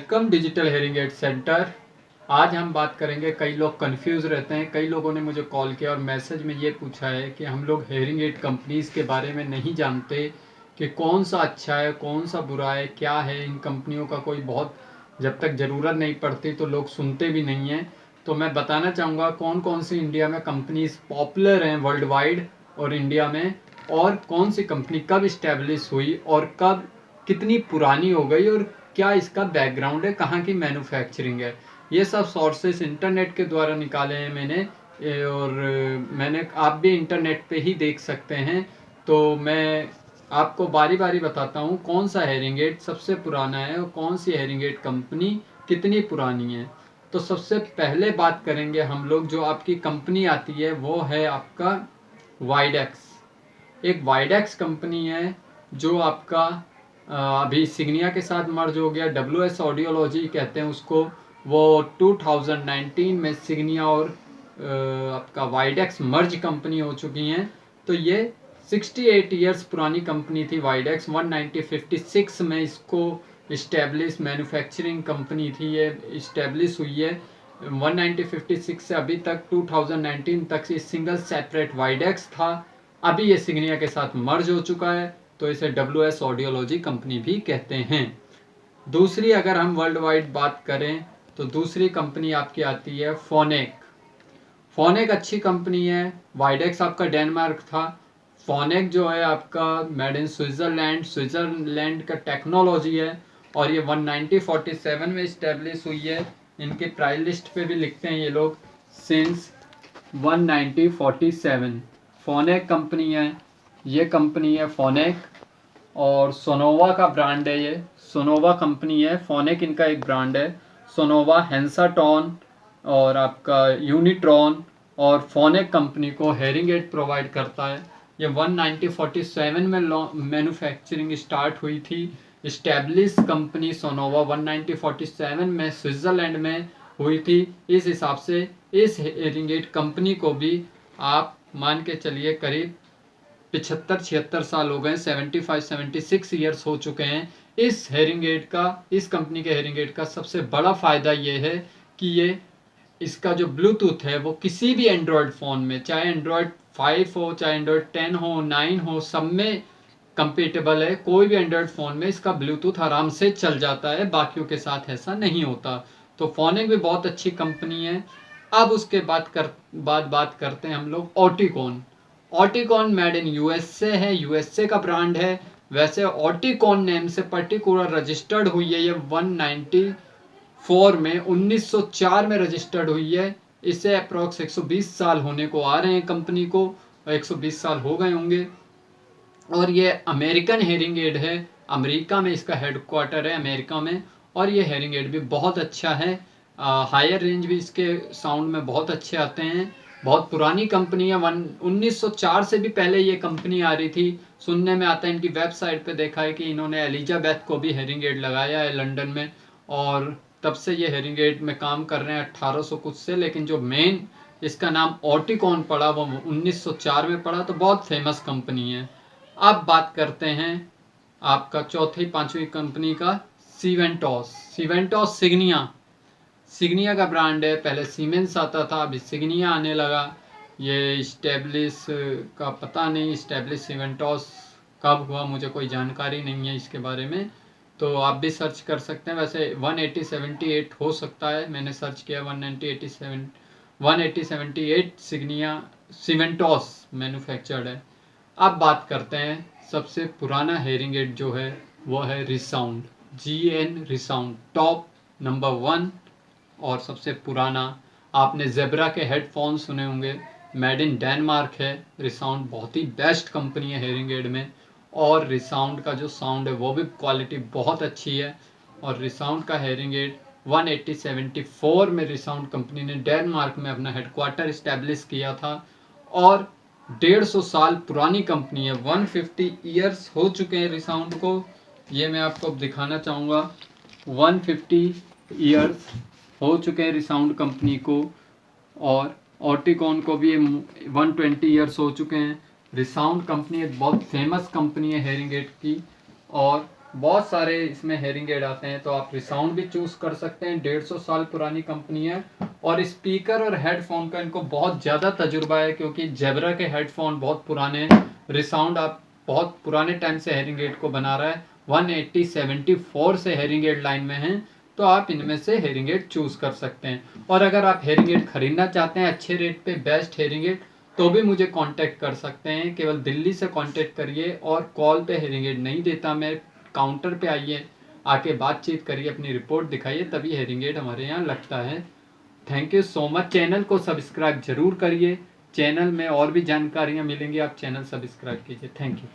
Welcome digital hearing aid centre. आज हम बात करेंगे, कई लोग कंफ्यूज रहते हैं। कई लोगों ने मुझे कॉल किया और मैसेज में ये पूछा है कि हम लोग हेयरिंग एड कंपनीज़ के बारे में नहीं जानते कि कौन सा अच्छा है कौन सा बुरा है, क्या है इन कंपनियों का। कोई बहुत जब तक ज़रूरत नहीं पड़ती तो लोग सुनते भी नहीं हैं। तो मैं बताना चाहूँगा कौन कौन सी इंडिया में कंपनीज पॉपुलर हैं वर्ल्ड वाइड और इंडिया में, और कौन सी कंपनी कब इस्टेब्लिश हुई और कब कितनी पुरानी हो गई और क्या इसका बैकग्राउंड है, कहाँ की मैन्युफैक्चरिंग है। ये सब सोर्सेस इंटरनेट के द्वारा निकाले हैं मैंने, और मैंने आप भी इंटरनेट पे ही देख सकते हैं। तो मैं आपको बारी बारी बताता हूँ कौन सा हेयरिंग एड सबसे पुराना है और कौन सी हेयरिंग एड कंपनी कितनी पुरानी है। तो सबसे पहले बात करेंगे हम लोग, जो आपकी कंपनी आती है वो है आपका वाइडेक्स। एक वाइडेक्स कंपनी है जो आपका अभी सिग्निया के साथ मर्ज हो गया। WS ऑडियोलॉजी कहते हैं उसको। वो 2019 में सिग्निया और आपका वाइडेक्स मर्ज कंपनी हो चुकी हैं। तो ये 68 इयर्स पुरानी कंपनी थी वाइडेक्स। 1956 में इसको इस्टेब्लिश मैन्युफैक्चरिंग कंपनी थी, ये इस्टेब्लिश हुई है। 1956 से अभी तक 2019 तक ये सिंगल सेपरेट वाइडेक्स था। अभी ये सिग्निया के साथ मर्ज हो चुका है, तो इसे WS ऑडियोलॉजी कंपनी भी कहते हैं। दूसरी अगर हम वर्ल्ड वाइड बात करें तो दूसरी कंपनी आपकी आती है फोनेक। फोनेक अच्छी कंपनी है। वाइडेक्स आपका डेनमार्क था। फोनेक जो है आपका मेड इन स्विट्जरलैंड का टेक्नोलॉजी है, और ये 1947 में इस्टेब्लिश हुई है। इनके प्राइस लिस्ट पे भी लिखते हैं ये लोग, सिंस 1947 फोनेक कंपनी है। ये कंपनी है फोनेक, और सोनोवा का ब्रांड है। ये सोनोवा कंपनी है, फोनेक इनका एक ब्रांड है। सोनोवा, हेंसाटॉन और आपका यूनिट्रॉन और फोनेक कंपनी को हेयरिंग एड प्रोवाइड करता है। ये 1947 में मैन्युफैक्चरिंग स्टार्ट हुई थी। इस्टेब्लिश कंपनी सोनोवा 1947 में स्विट्ज़रलैंड में हुई थी। इस हिसाब से इस हेयरिंग एड कंपनी को भी आप मान के चलिए करीब 75-76 साल हो गए, 75-76 ईयर्स हो चुके हैं। इस हेयरिंग एड का, इस कंपनी के हेयरिंग एड का सबसे बड़ा फ़ायदा ये है कि ये इसका जो ब्लूटूथ है वो किसी भी एंड्रॉयड फ़ोन में, चाहे एंड्रॉयड 5 हो, चाहे एंड्रॉयड 10 हो, 9 हो, सब में कंपेटेबल है। कोई भी एंड्रॉयड फ़ोन में इसका ब्लूटूथ आराम से चल जाता है, बाकियों के साथ ऐसा नहीं होता। तो फोनिक भी बहुत अच्छी कंपनी है। अब उसके बाद बात करते हैं हम लोग ऑटिकॉन। ऑटिकॉन मेड इन USA है, USA का ब्रांड है। वैसे ऑटिकॉन नेम से पर्टिकुलर रजिस्टर्ड हुई है ये 194 में, 1904 में रजिस्टर्ड हुई है। इसे अप्रॉक्स 120 साल होने को आ रहे हैं कंपनी को, 120 साल हो गए होंगे। और ये अमेरिकन हेयरिंग एड है, अमेरिका में इसका हेडक्वार्टर है, अमेरिका में। और ये हेयरिंग एड भी बहुत अच्छा है। हायर रेंज भी इसके साउंड में बहुत अच्छे आते हैं। बहुत पुरानी कंपनी है। 1904 से भी पहले ये कंपनी आ रही थी। सुनने में आता है, इनकी वेबसाइट पे देखा है कि इन्होंने एलिजाबेथ को भी हेयरिंग एड लगाया है लंदन में, और तब से ये हेयरिंग एड में काम कर रहे हैं 1800 कुछ से। लेकिन जो मेन इसका नाम ऑटिकॉन पड़ा वो 1904 में पड़ा, तो बहुत फेमस कंपनी है। अब बात करते हैं आपका चौथी पांचवी कंपनी का, सीवेंटॉस। सीवेंटॉस सिग्निया का ब्रांड है। पहले सीमेंस आता था, अभी सिग्निया आने लगा। ये इस्टेब्लिश का पता नहीं, इस्टेब्लिश सीवेंटॉस कब हुआ मुझे कोई जानकारी नहीं है इसके बारे में, तो आप भी सर्च कर सकते हैं। वैसे 1878 हो सकता है, मैंने सर्च किया 1878 सिग्निया सीवेंटॉस मैन्युफैक्चर्ड है। अब बात करते हैं सबसे पुराना हेयरिंग एड जो है वो है resound. GN resound top number 1 और सबसे पुराना। आपने जेब्रा के हेडफोन सुने होंगे, मेड इन डेनमार्क है। रिसाउंड बहुत ही बेस्ट कंपनी है हेयरिंग एड में, और रिसाउंड का जो साउंड है वो भी क्वालिटी बहुत अच्छी है। और रिसाउंड का हेयरिंग एड 1874 में रिसाउंड कंपनी ने डेनमार्क में अपना हेडक्वार्टर इस्टेब्लिश किया था, और 150 साल पुरानी कंपनी है। 150 ईयर्स हो चुके हैं रिसाउंड को। ये मैं आपको दिखाना चाहूँगा, 150 ईयर्स हो चुके हैं रिसाउंड कंपनी को, और ऑटिकॉन को भी 120 ईयर्स हो चुके हैं। रिसाउंड कंपनी एक बहुत फेमस कंपनी है हेयरिंग एड की, और बहुत सारे इसमें हेयरिंग एड आते हैं, तो आप रिसाउंड भी चूज कर सकते हैं। 150 साल पुरानी कंपनी है और स्पीकर और हेडफोन का इनको बहुत ज़्यादा तजुर्बा है, क्योंकि जेब्रा के हेडफोन बहुत पुराने, रिसाउंड आप बहुत पुराने टाइम से हेयरिंग एड को बना रहा है। 180-74 से हेयरिंग एड लाइन में हैं, तो आप इनमें से हेयरिंग एड चूज कर सकते हैं। और अगर आप हेयरिंग एड खरीदना चाहते हैं अच्छे रेट पे बेस्ट हेयरिंग एड, तो भी मुझे कांटेक्ट कर सकते हैं। केवल दिल्ली से कांटेक्ट करिए और कॉल पे हेयरिंग एड नहीं देता मैं, काउंटर पे आइए, आके बातचीत करिए, अपनी रिपोर्ट दिखाइए, तभी हेयरिंग एड हमारे यहाँ लगता है। Thank you so much. Channel को सब्सक्राइब जरूर करिए, चैनल में और भी जानकारियाँ मिलेंगी, आप चैनल सब्सक्राइब कीजिए। Thank you.